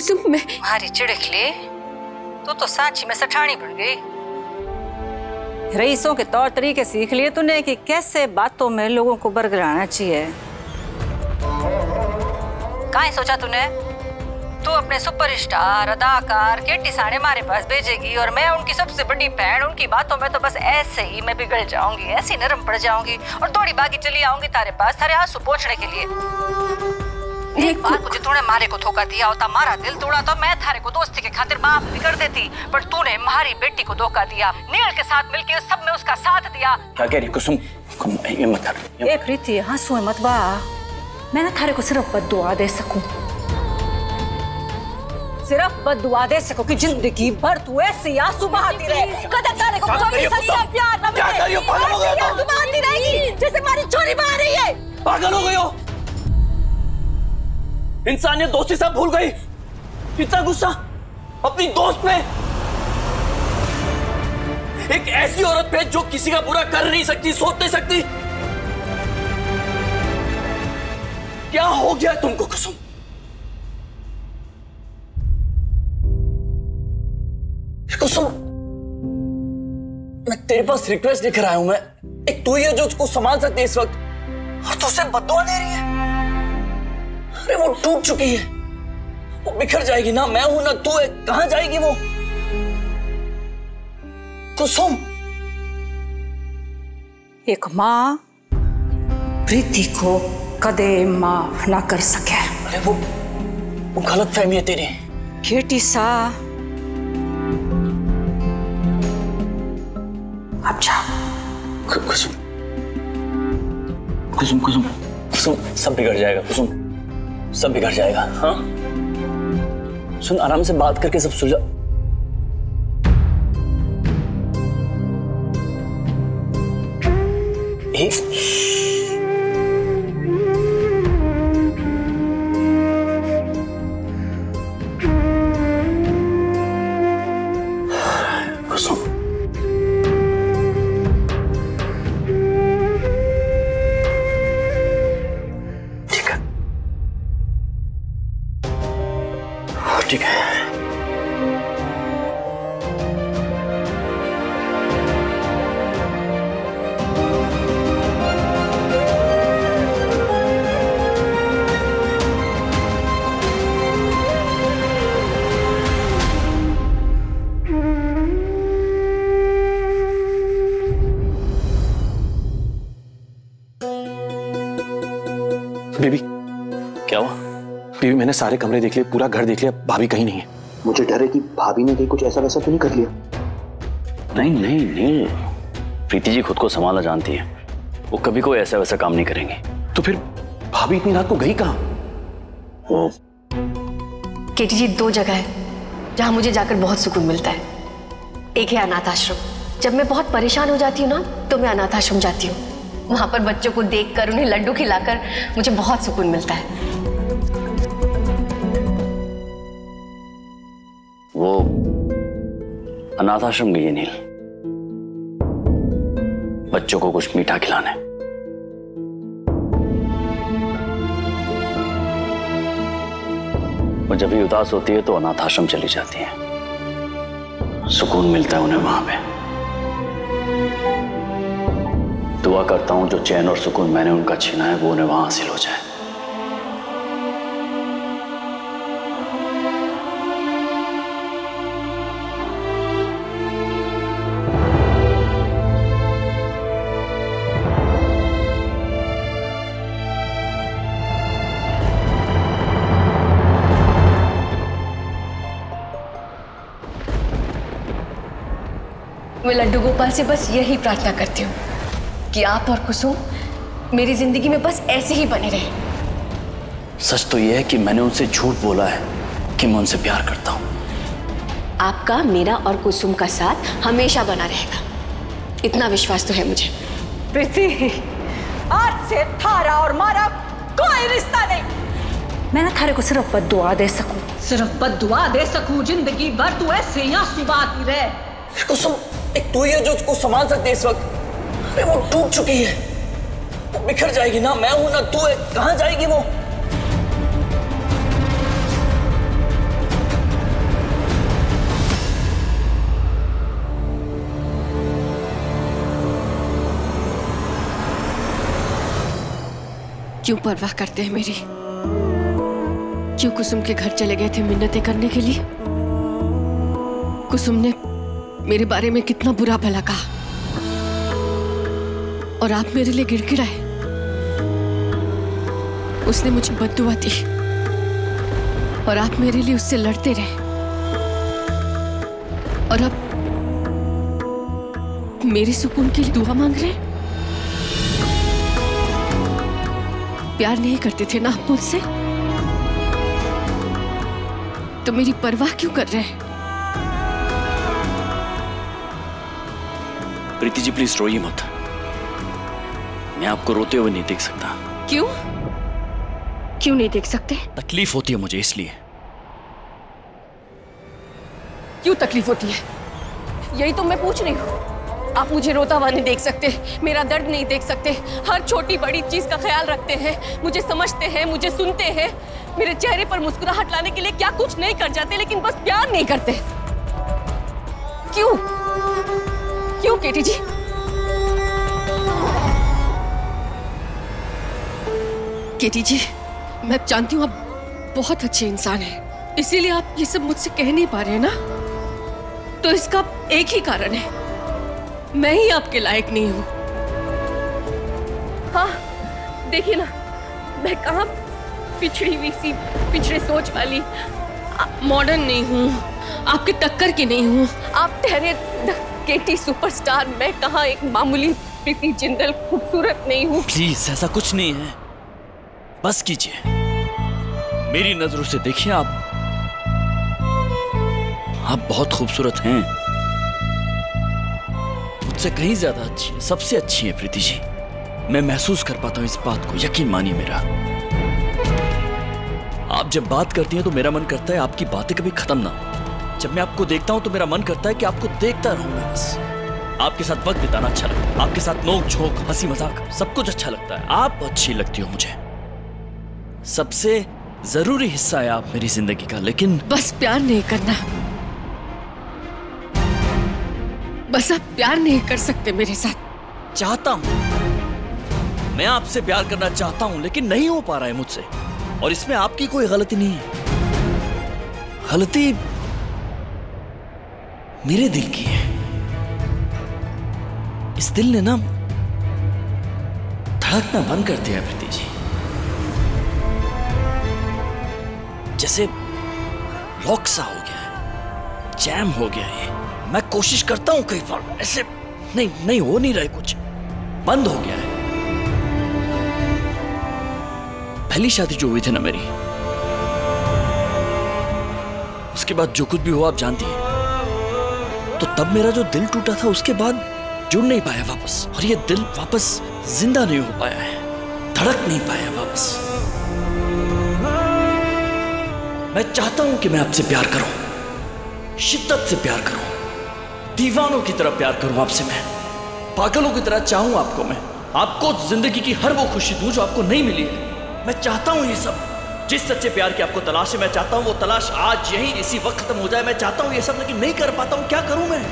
कुसुम में हमारी चिड़खली, तू तो सांची में सठानी बन गई। रईसों के तौर तरीके सीख लिए तूने कि कैसे बातों में लोगों को बरगलाना चाहिए। काहे सोचा तूने तू अपने सुपरस्टार अदाकार केटी साड़े हमारे पास भेजेगी और मैं उनकी सबसे बड़ी बहन, उनकी बातों में तो बस ऐसे ही मैं बिगड़ जाऊंगी, ऐसी नरम पड़ जाऊंगी और थोड़ी बागी चली आऊंगी तारे पास थारे आंसू पोंछने के लिए। एक बार मुझे तूने मारे को धोखा दिया होता, मारा दिल तोड़ा तो मैं थारे को दोस्ती के खातिर माफ भी कर देती, पर तूने हमारी बेटी को धोखा दिया। नील के साथ मिलकर सब में उसका साथ दिया। क्या कह रही कुसुम? ये मत कर। एक प्रीति आंसू मत बा, मैं ना थारे को सिर्फ बद्दुआ दे सकूं, सिर्फ बद्दुआ दे सको कि जिंदगी भर तू ऐसे ही आंसू बहाती रहे। कदर तारे को कभी सच्चा प्यार न मिले, आंसू बहाती रहेगी जैसे हमारी छोरी बहा रही है। पागल हो गई हो? इंसानियत दोस्ती सब भूल गई। इतना गुस्सा अपनी दोस्त पे, एक ऐसी औरत पे जो किसी का बुरा कर नहीं सकती, सोच नहीं सकती। क्या हो गया तुमको कुसुम? कुसुम, मैं तेरे पास रिक्वेस्ट लेकर आया हूं। मैं एक तू ही है जो उसको संभाल सकती है इस वक्त, और तू उसे बद्दुआ दे रही है। अरे वो टूट चुकी है, वो बिखर जाएगी ना। मैं हूं ना तू है, कहां जाएगी वो? कुसुम, एक मां प्रीति को कदे माफ ना कर सके। अरे वो गलत फहमी है तेरी। केटी सा अब जा। कुसुम कुसुम कुसुम कुसुम, सब बिगड़ जाएगा कुसुम, सब बिगड़ जाएगा। हाँ सुन, आराम से बात करके सब सुलझा। कुसुम, ठीक है। बेबी, क्या हुआ? बेबी, मैंने सारे कमरे देख लिए, पूरा घर देख लिया, भाभी कहीं नहीं है। मुझे डर है कि भाभी ने कहीं कुछ ऐसा वैसा तो नहीं कर लिया। नहीं नहीं नहीं, प्रीति जी खुद को संभालना जानती है, वो कभी कोई ऐसा वैसा काम नहीं करेंगे। तो फिर भाभी इतनी रात को गई कहाँ? वो केटी जी, दो जगह है जहां मुझे जाकर बहुत सुकून मिलता है। एक है अनाथ आश्रम, जब मैं बहुत परेशान हो जाती हूँ ना तो मैं अनाथ आश्रम जाती हूँ। वहां पर बच्चों को देखकर, उन्हें लड्डू खिलाकर मुझे बहुत सुकून मिलता है। वो अनाथ आश्रम गई है नील, बच्चों को कुछ मीठा खिलाने। और जब भी उदास होती है तो अनाथ आश्रम चली जाती है, सुकून मिलता है उन्हें वहां पे। दुआ करता हूं जो चैन और सुकून मैंने उनका छीना है वो उन्हें वहां हासिल हो जाए। मैं लड्डू गोपाल से बस यही प्रार्थना करती हूँ कि आप और कुसुम मेरी जिंदगी में बस ऐसे ही बने रहे। सच तो यह है कि मैंने उनसे झूठ बोला है कि मैं उनसे प्यार करता हूँ। आपका, मेरा और कुसुम का साथ हमेशा बना रहेगा, इतना विश्वास तो है मुझे। प्रीति, आज से थारा और मारा कोई रिश्ता नहीं। मैं ना थारे को सिर्फ बद्दुआ दे सकूं, सिर्फ बद्दुआ दे सकूं। जिंदगी भर तू ऐसे ही आंसू बहाती रहे। कुसुम, एक तू ही है जो उसको संभाल सकती है इस वक्त। अरे वो टूट चुकी है, वो बिखर जाएगी ना। मैं हूं ना तू है, कहां जाएगी वो? क्यों परवाह करते हैं मेरी? क्यों कुसुम के घर चले गए थे मिन्नतें करने के लिए? कुसुम ने मेरे बारे में कितना बुरा भला कहा और आप मेरे लिए गिड़गिड़ाए। उसने मुझे बद्दुआ दी और आप मेरे लिए उससे लड़ते रहे। और अब मेरे सुकून के लिए दुआ मांग रहे हैं। प्यार नहीं करते थे ना आप मुझसे, तो मेरी परवाह क्यों कर रहे हैं? प्रीति जी प्लीज रोइए मत। मैं आपको रोते हुए नहीं देख सकता। क्यों? क्यों नहीं देख सकते? तकलीफ होती है मुझे इसलिए। क्यों तकलीफ होती है? यही तो मैं पूछ रही हूँ। आप मुझे रोता हुआ नहीं देख सकते, मेरा दर्द नहीं देख सकते, हर छोटी बड़ी चीज का ख्याल रखते हैं, मुझे समझते हैं, मुझे सुनते हैं, मेरे चेहरे पर मुस्कुराहट लाने के लिए क्या कुछ नहीं कर जाते, लेकिन बस प्यार नहीं करते। क्यों? क्यों केटी जी? केटी जी, मैं जानती हूँ आप बहुत अच्छे इंसान हैं, इसीलिए आप ये सब मुझसे कह नहीं पा रहे हैं ना? तो इसका एक ही कारण है, मैं ही आपके लायक नहीं हूँ। हाँ, देखिए ना, मैं कहाँ पिछड़ी हुई सी, पिछड़े सोच वाली, मॉडर्न नहीं हूँ, आपके टक्कर की नहीं हूँ। आप ठहरे केटी सुपरस्टार, मैं कहाँ एक मामूली प्रीति जिंदल खूबसूरत नहीं हूँ। प्लीज ऐसा कुछ नहीं है, बस कीजिए। मेरी नजरों से देखिए, आप बहुत खूबसूरत हैं, मुझसे कहीं ज्यादा अच्छी है, सबसे अच्छी है प्रीति जी। मैं महसूस कर पाता हूं इस बात को, यकीन मानिए मेरा। आप जब बात करती हैं तो मेरा मन करता है आपकी बातें कभी खत्म ना हो। जब मैं आपको देखता हूं तो मेरा मन करता है कि आपको देखता रहूं मैं बस। आपके साथ वक्त बिताना अच्छा लगता है, आपके साथ नोक झोंक, हंसी मजाक, सब कुछ अच्छा लगता है। आप अच्छी लगती हो मुझे, सबसे जरूरी हिस्सा है आप मेरी जिंदगी का। लेकिन बस प्यार नहीं करना, बस आप प्यार नहीं कर सकते मेरे साथ। चाहता हूं, मैं आपसे प्यार करना चाहता हूं, लेकिन नहीं हो पा रहा है मुझसे। और इसमें आपकी कोई गलती नहीं है, गलती मेरे दिल की है। इस दिल ने ना धड़कना बंद कर दिया प्रीति जी, जैसे लॉक सा हो गया है, जैम हो गया है। मैं कोशिश करता हूं कई बार, ऐसे नहीं हो नहीं रहा, कुछ बंद हो गया है। पहली शादी जो हुई थी ना मेरी, उसके बाद जो कुछ भी हुआ आप जानती हैं। तो तब मेरा जो दिल टूटा था, उसके बाद जुड़ नहीं पाया वापस, और ये दिल वापस जिंदा नहीं हो पाया है, धड़क नहीं पाया वापस। मैं चाहता हूं कि मैं आपसे प्यार करूं, शिद्दत से प्यार करूं, दीवानों की तरह प्यार करूं आपसे, मैं पागलों की तरह चाहूं आपको, मैं आपको जिंदगी की हर वो खुशी दूं जो आपको नहीं मिली है। मैं चाहता हूं ये सब, जिस सच्चे प्यार की आपको तलाश है, मैं चाहता हूं वो तलाश आज यही इसी वक्त खत्म हो जाए। मैं चाहता हूं ये सब, लेकिन नहीं कर पाता हूं। क्या करूं मैं?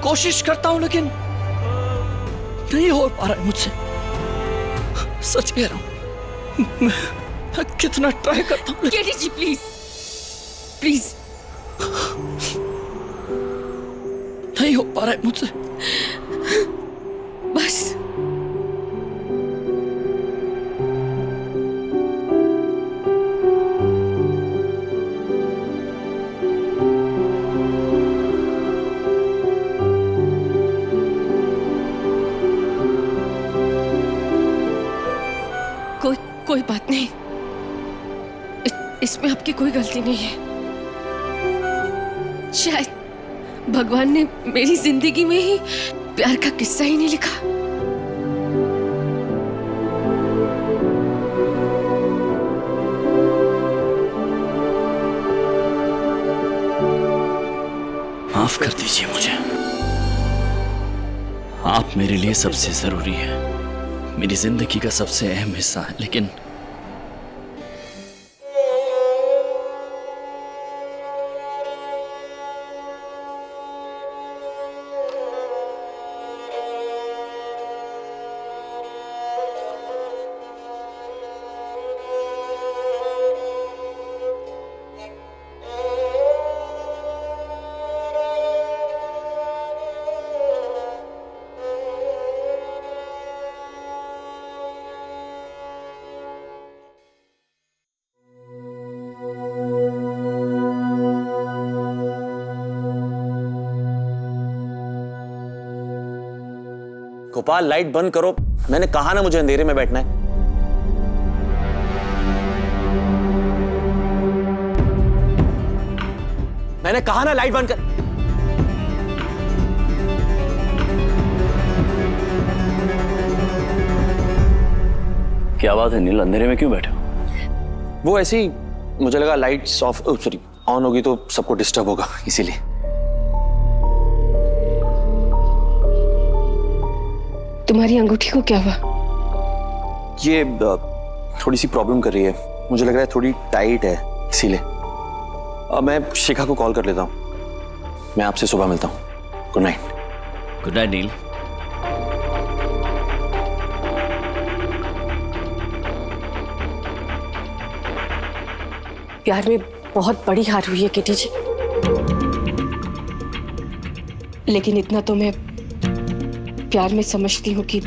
कोशिश करता हूं लेकिन नहीं हो पा रहा है मुझसे। सच कह रहा हूं, मैं कितना ट्राई करता हूं। केटी जी प्लीज, प्लीज, नहीं हो पा रहा है मुझसे। बस कोई बात नहीं, इसमें आपकी कोई गलती नहीं है। शायद भगवान ने मेरी जिंदगी में ही प्यार का किस्सा ही नहीं लिखा। माफ कर दीजिए मुझे, आप मेरे लिए सबसे जरूरी है, मेरी जिंदगी का सबसे अहम हिस्सा है। लेकिन गोपाल लाइट बंद करो, मैंने कहा ना मुझे अंधेरे में बैठना है। मैंने कहा ना लाइट बंद कर। क्या बात है नील, अंधेरे में क्यों बैठे हो? वो ऐसे ही मुझे लगा लाइट्स ऑफ सॉरी ऑन होगी तो सबको डिस्टर्ब होगा, इसीलिए। तुम्हारी अंगूठी को क्या हुआ? ये थोड़ी सी प्रॉब्लम कर रही है, मुझे लग रहा है थोड़ी टाइट है, इसीलिए। अब मैं शिखा को कॉल कर लेता हूँ, मैं आपसे सुबह मिलता हूँ। Good night. गुड नाइट नील। प्यार में बहुत बड़ी हार हुई है किटी जी, लेकिन इतना तो मैं प्यार में समझती हूँ कि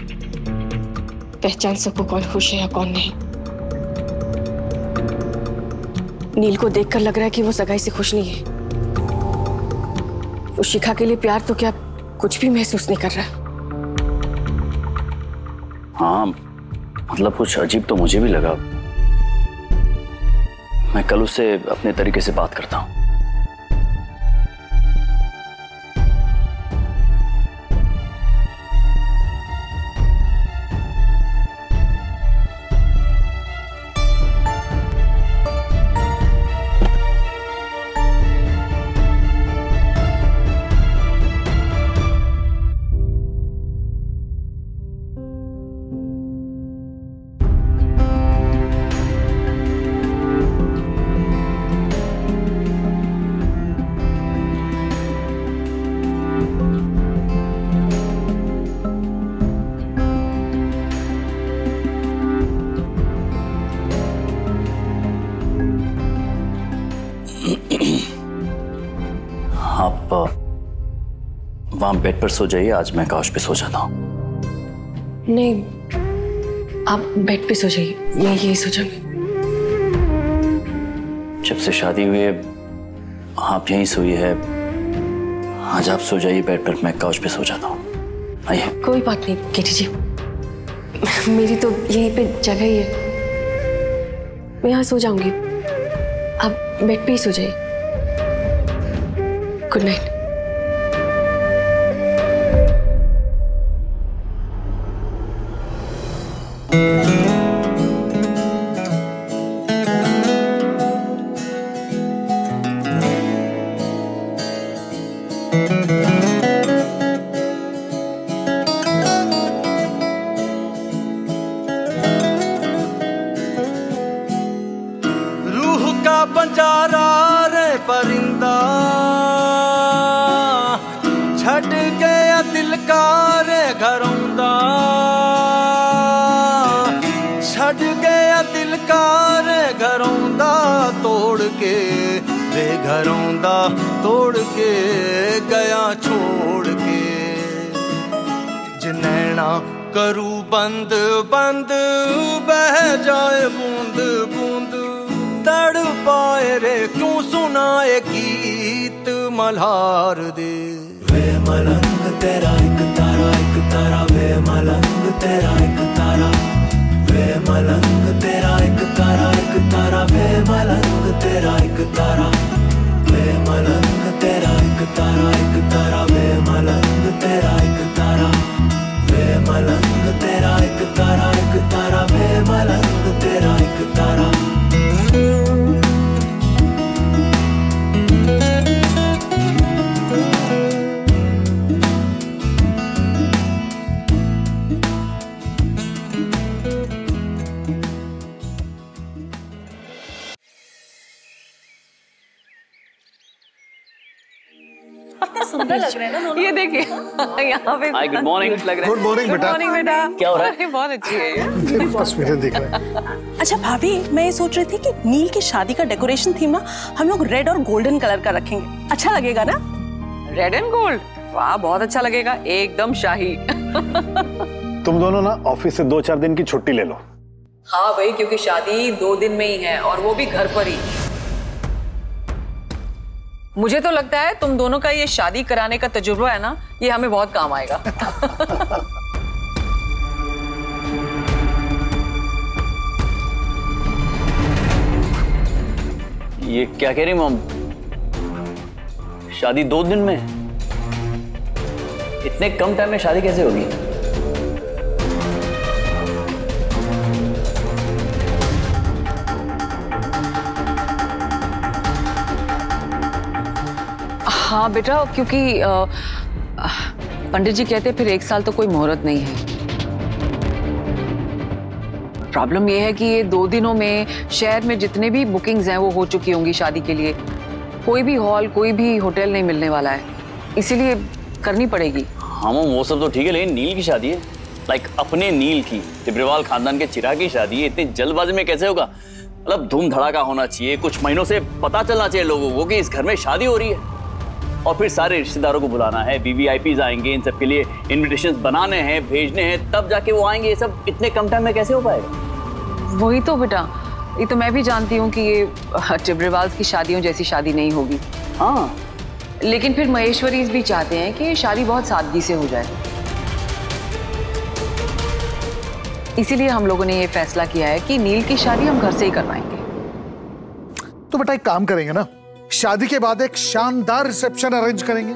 पहचान सको कौन खुश है या कौन नहीं। नील को देखकर लग रहा है कि वो सगाई से खुश नहीं है। वो शिखा के लिए प्यार तो क्या कुछ भी महसूस नहीं कर रहा। हाँ मतलब कुछ अजीब तो मुझे भी लगा। मैं कल उससे अपने तरीके से बात करता हूँ। आप वहां बेड पर सो जाइए, आज मैं काउच पे सो जाता हूँ। नहीं, आप बेड पे सो जाइए, मैं यही सो जाऊंगी। जब से शादी हुई है आप यहीं सोई है, आज आप सो जाइए बेड पर, मैं काउच पे सो जाता हूँ। आइए। कोई बात नहीं किटी जी, मेरी तो यहीं पे जगह ही है, मैं यहाँ सो जाऊंगी। आप बेड पे ही सो जाइए। Good night. रूह का बंजारा रे परिंदा, छट गया दिल का रे घरौंदा, छट गया दिल का रे घरौंदा, तोड़ के वे घरौंदा, तोड़ के गया छोड़ के। जिनैना करू बंद बंद, बह जाए बूंद बूंद, तड़ पाए रे क्यों सुनाए गीत मल्हार दे। वे मलंग तेरा एक तारा वे मलंग तेरा एक तारा, वे मलंग तेरा एक तारा वे मलंग तेरा एक तारा, वे मलंग तेरा एक तारा वे मलंग तेरा एक तारा, वे मलंग तेरा एक तारा वे मलंग तेरा एक तारा। सुंदर लग रहे हैं ना ये देखिए यहाँ पे। हाय, गुड मॉर्निंग। लग रहा है। गुड मॉर्निंग बेटा। मॉर्निंग बेटा। क्या हो रहा है? बहुत अच्छी है ये। बस मुझे देख रहा है। अच्छा भाभी, मैं ये सोच रही थी कि नील की शादी का डेकोरेशन थीम ना हम लोग रेड और गोल्डन कलर का रखेंगे, अच्छा लगेगा ना? रेड एंड गोल्ड, वाह बहुत अच्छा लगेगा, एकदम शाही। तुम दोनों ना ऑफिस से 2-4 दिन की छुट्टी ले लो। हाँ भाई, क्योंकि शादी 2 दिन में ही है और वो भी घर पर ही। मुझे तो लगता है तुम दोनों का ये शादी कराने का तजुर्बा है ना, ये हमें बहुत काम आएगा। ये क्या कह रही मॉम? शादी 2 दिन में? इतने कम टाइम में शादी कैसे होगी? हाँ बेटा, क्योंकि पंडित जी कहते फिर 1 साल तो कोई मुहूर्त नहीं है। प्रॉब्लम यह है कि ये 2 दिनों में शहर में जितने भी बुकिंग्स हैं वो हो चुकी होंगी शादी के लिए। कोई भी हॉल, कोई भी होटल नहीं मिलने वाला है, इसीलिए करनी पड़ेगी। हाँ मॉम, वो सब तो ठीक है, लेकिन नील की शादी है, लाइक अपने नील की, टिब्रेवाल खानदान के चिराग की शादी है, इतनी जल्दबाजी में कैसे होगा? मतलब धूम धड़ाका होना चाहिए, कुछ महीनों से पता चलना चाहिए लोगों को कि इस घर में शादी हो रही है, और फिर सारे रिश्तेदारों को बुलाना है, VVIPs आएंगे, इन सब के लिए इन्विटेशंस बनाने हैं, भेजने हैं, तब जाके वो आएंगे। ये सब इतने कम टाइम में कैसे हो पाएगा? वही तो बेटा, ये तो मैं भी जानती हूँ कि ये टिब्रेवाल्स की शादियों जैसी शादी नहीं होगी। हाँ, लेकिन फिर महेश्वरीज भी चाहते हैं कि शादी बहुत सादगी से हो जाए, इसीलिए हम लोगों ने ये फैसला किया है कि नील की शादी हम घर से ही करवाएंगे। तो बेटा एक काम करेंगे ना, शादी के बाद एक शानदार रिसेप्शन अरेंज करेंगे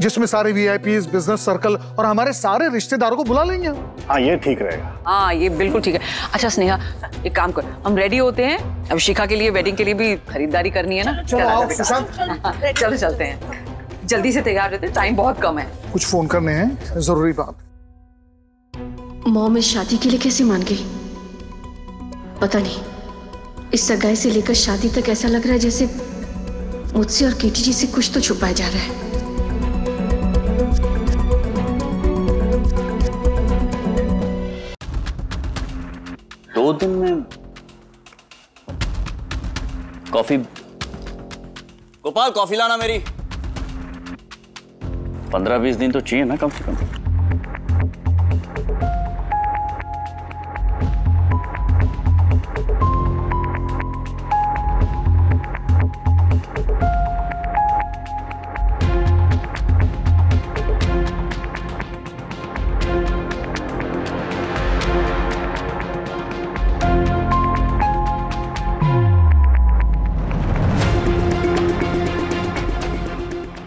जिसमें सारे VIPs, बिजनेस सर्कल और हमारे सारे रिश्तेदारों को बुला लेंगे। हाँ ये ठीक रहेगा। हाँ ये बिल्कुल ठीक है। अच्छा स्नेहा, एक काम कर, हम रेडी होते हैं, अब शिखा के लिए वेडिंग के लिए भी खरीदारी करनी है ना। चलो आओ सुशांत। चलो चलते हैं, जल्दी से तैयार रहते हैं, टाइम बहुत कम है। कुछ फोन करने हैं, जरूरी बात। मॉम इस शादी के लिए कैसे मान गई? पता नहीं, इस सगाई से लेकर शादी तक ऐसा लग रहा है जैसे मुझसे और केटी जी से कुछ तो छुपाया जा रहा है। दो दिन में कॉफी, गोपाल कॉफी लाना मेरी। 15-20 दिन तो चाहिए ना कम से कम।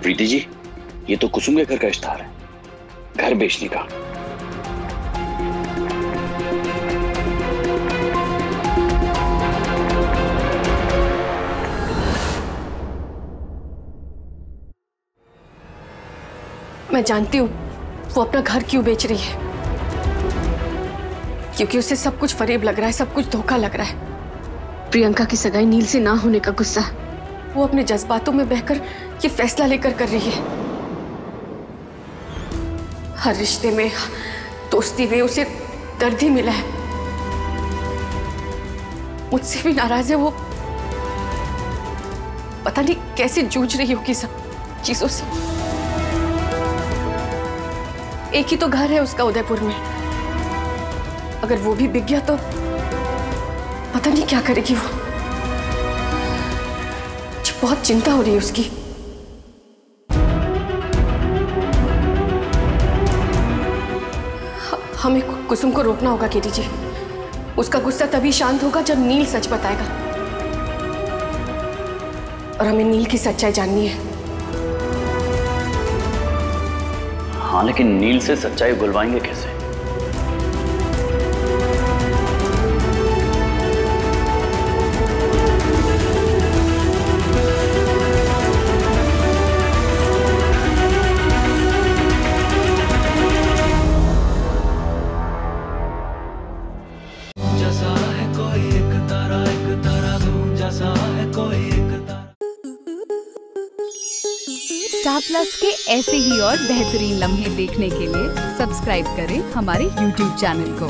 प्रीति जी, ये तो कुसुम के घर का इश्तेहार है, घर बेचने का। मैं जानती हूँ वो अपना घर क्यों बेच रही है, क्योंकि उसे सब कुछ फरेब लग रहा है, सब कुछ धोखा लग रहा है। प्रियंका की सगाई नील से ना होने का गुस्सा वो अपने जज्बातों में बहकर ये फैसला लेकर कर रही है। हर रिश्ते में, दोस्ती में उसे दर्द ही मिला है। मुझसे भी नाराज है वो, पता नहीं कैसे जूझ रही होगी सब चीजों से। एक ही तो घर है उसका उदयपुर में, अगर वो भी बिक गया तो पता नहीं क्या करेगी वो। बहुत चिंता हो रही है उसकी। हमें कुसुम को रोकना होगा केटी जी। उसका गुस्सा तभी शांत होगा जब नील सच बताएगा, और हमें नील की सच्चाई जाननी है। हाँ, लेकिन नील से सच्चाई बुलवाएंगे कैसे? स्टार प्लस के ऐसे ही और बेहतरीन लम्हे देखने के लिए सब्सक्राइब करें हमारे YouTube चैनल को।